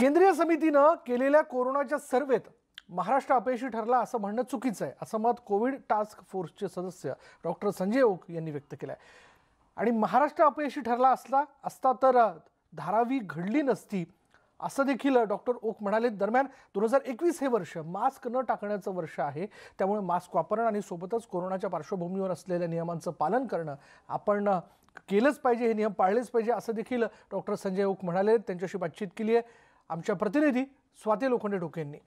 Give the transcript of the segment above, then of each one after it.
केंद्रीय समितीनं केलेल्या कोरोनाच्या सर्वेत महाराष्ट्र अपयशी ठरला असं म्हणणं चुकीचं आहे, असं मत कोविड टास्क फोर्सचे सदस्य डॉक्टर संजय ओक यांनी व्यक्त केलं आहे। आणि महाराष्ट्र अपयशी ठरला असता तर धारावी घडली नसती असं देखील डॉक्टर ओक म्हणाले। दरम्यान 2021 हे वर्ष मास्क न टाकण्याचं वर्ष आहे, त्यामुळे मास्क वापरणं आणि सोबतच कोरोनाच्या पार्श्वभूमीवर असलेल्या नियमांचं पालन करणं आपण केलंच पाहिजे, हे नियम पाळलेच पाहिजे असं देखील डॉक्टर संजय ओक म्हणाले। त्यांच्याशी बातचीत केली आहे आमच्या प्रतिनिधी स्वाती लोखंडे ढोके यांनी।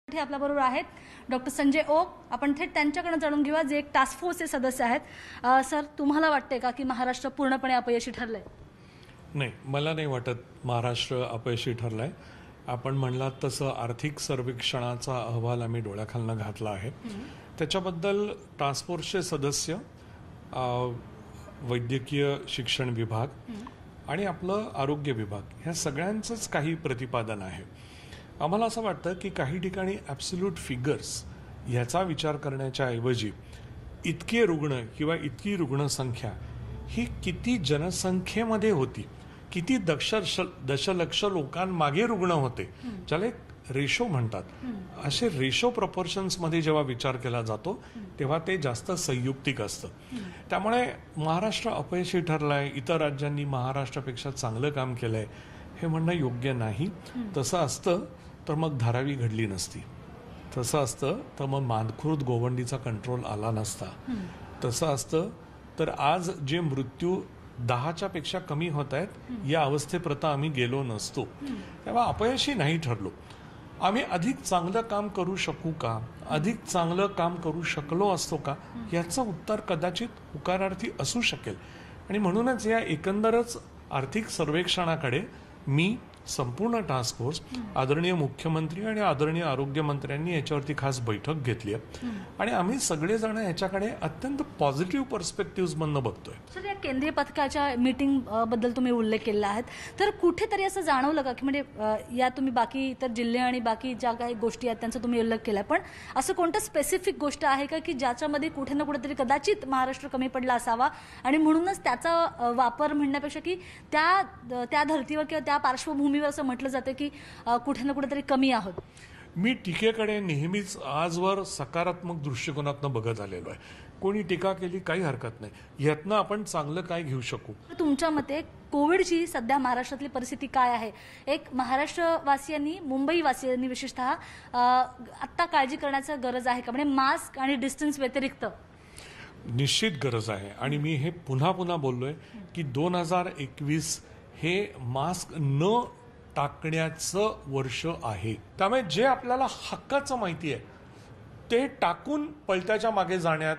आपल्या बरोबर आहेत डॉक्टर संजय ओक। आपण थेट त्यांच्याकडे जाणून घेऊया, जे एक टास्क फोर्सचे सदस्य आहेत। सर, तुम्हाला वाटते का की महाराष्ट्र पूर्णपणे अपयशी ठरलंय? नाही, मला नाही वाटत महाराष्ट्र अपयशी ठरलाय। आपण म्हणलात तसं आर्थिक सर्वेक्षणाचा अहवाल आम्ही डोळ्याखालनं घातला आहे। त्याच्याबद्दल टास्क फोर्सचे सदस्य, वैद्यकीय शिक्षण विभाग आणि आपलं आरोग्य विभाग ह्या सगळ्यांचंच काही प्रतिपादन आहे। आम्हाला असं वाटतं की काही ठिकाणी ॲब्सोल्यूट फिगर्स ह्याचा विचार करण्याच्या ऐवजी इतके रुग्ण किंवा इतकी रुग्णसंख्या ही किती जनसंख्येमध्ये होती, किती दशलक्ष लोकांमागे रुग्ण होते, ज्याला एक रेशो म्हणतात, असे रेशो प्रपोर्शन्समध्ये जेव्हा विचार केला जातो तेव्हा ते जास्त संयुक्तिक असतं। त्यामुळे महाराष्ट्र अपयशी ठरलाय, इतर राज्यांनी महाराष्ट्रापेक्षा चांगलं काम केलंय हे म्हणणं योग्य नाही। तसं असतं तर मग धारावी घडली नसती, तसं असतं तर मग मानखुर्द गोवंडीचा कंट्रोल आला नसता, तसं असतं तर आज जे मृत्यू 10च्या पेक्षा कमी होत आहेत या अवस्थेपर्यंत आम्ही गेलो नसतो। तेव्हा अपयशी नाही ठरलो। आम्ही अधिक चांगलं काम करू शकू का, अधिक चांगलं काम करू शकलो असतो का, याचं उत्तर कदाचित होकारार्थी असू शकेल। आणि म्हणूनच या एकंदरच आर्थिक सर्वेक्षणाकडे मी, संपूर्ण टास्क फोर्स, आदरणीय मुख्यमंत्री आणि आदरणीय आरोग्यमंत्र्यांनी याच्यावरती खास बैठक घेतली आहे आणि आम्ही सगळेजण याच्याकडे अत्यंत पॉझिटिव्ह पर्स्पेक्टिव्ह मधनं बघतोय। सर, या केंद्रीय पथकाच्या मीटिंग बद्दल तुम्ही उल्लेख केला आहे, तर कुठेतरी असं जाणवलं का की म्हणजे या तुम्ही बाकी इतर जिल्हे आणि बाकी ज्या काही गोष्टी आहेत त्यांचा तुम्ही उल्लेख केला, पण असं कोणतं स्पेसिफिक गोष्ट आहे का की ज्याच्यामध्ये कुठे ना कुठेतरी कदाचित महाराष्ट्र कमी पडला असावा आणि म्हणूनच त्याचा वापर म्हणण्यापेक्षा की त्या धर्तीवर किंवा त्या पार्श्वभूमीवर असं म्हटलं जातं की कुठे ना कुठेतरी कमी आहोत? मी टीकेकडे नेहमीच आजवर सकारात्मक दृष्टिकोनातून बघत आलेलो आहे। कोणी टीका केली काही हरकत नाही, यातनं आपण चांगलं काय घेऊ शकू। तुमच्या मते कोविडची सध्या महाराष्ट्रातली परिस्थिती काय आहे? एक महाराष्ट्रवासियांनी, मुंबईवासियांनी विशेषतः आत्ता काळजी करण्याची गरज आहे का? म्हणजे मास्क आणि डिस्टन्स व्यतिरिक्त निश्चित गरज आहे। आणि मी हे पुन्हा पुन्हा बोललोय की 2021 हे मास्क न टाकण्याचं वर्ष आहे। त्यामुळे जे आपल्याला हक्काचं माहिती आहे ते टाकून पलट्याच्या मागे जाण्यात,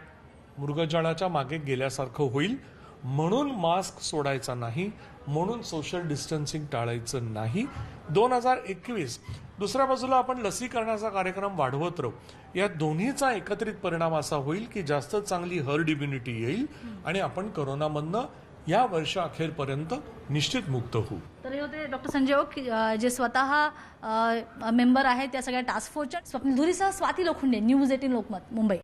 मृगजळाच्या मागे गेल्यासारखं होईल। म्हणून मास्क सोडायचा नाही, म्हणून सोशल डिस्टन्सिंग टाळायचं नाही। 2021 दुसऱ्या बाजूला आपण लसीकरणाचा कार्यक्रम वाढवत राहू, या दोन्हीचा एकत्रित परिणाम असा होईल की जास्त चांगली हर्ड इम्युनिटी येईल आणि आपण कोरोनामधनं या वर्ष अखेरपर्यंत निश्चित मुक्त होऊ। तर हे होते डॉक्टर संजय ओक, जे स्वतः मेंबर आहेत त्या सगळ्या टास्क फोर्सच्या। स्वप्नील धुरीसह स्वाती लोखंडे, न्यूज 18 लोकमत, मुंबई।